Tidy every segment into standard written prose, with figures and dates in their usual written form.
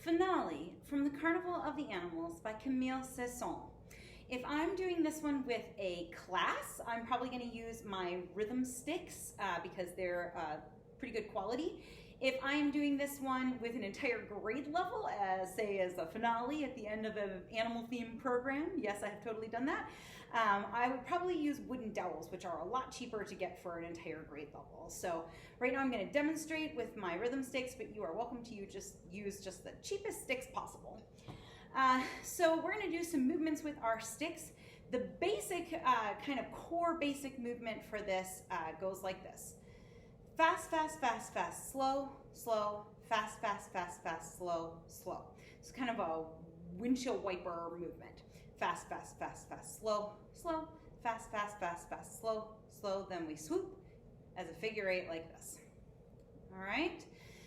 Finale from the Carnival of the Animals by Camille Saint-Saens. If I'm doing this one with a class, I'm probably going to use my rhythm sticks because they're pretty good quality. If I'm doing this one with an entire grade level, say as a finale at the end of an animal themed program, yes, I have totally done that, I would probably use wooden dowels, which are a lot cheaper to get for an entire grade level. So right now I'm going to demonstrate with my rhythm sticks, but you are welcome to use just the cheapest sticks possible. So we're going to do some movements with our sticks. The basic, kind of core basic movement for this goes like this. Fast, fast, fast, fast, slow, slow, fast, fast, fast, fast, slow, slow. It's kind of a windshield wiper movement. Fast, fast, fast, fast, slow, slow, fast, fast, fast, fast, slow, slow. Then we swoop as a figure eight like this. All right.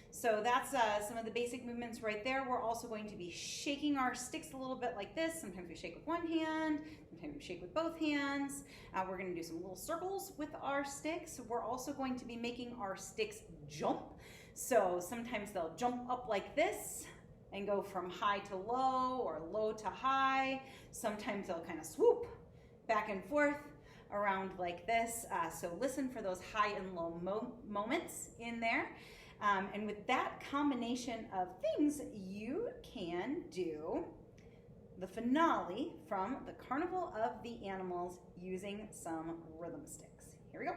So that's some of the basic movements right there. We're also going to be shaking our sticks a little bit like this. Sometimes we shake with one hand, sometimes we shake with both hands. We're going to do some little circles with our sticks. We're also going to be making our sticks jump. So sometimes they'll jump up like this and go from high to low or low to high. Sometimes they'll kind of swoop back and forth around like this. So listen for those high and low moments in there. And with that combination of things, you can do the finale from the Carnival of the Animals using some rhythm sticks. Here we go.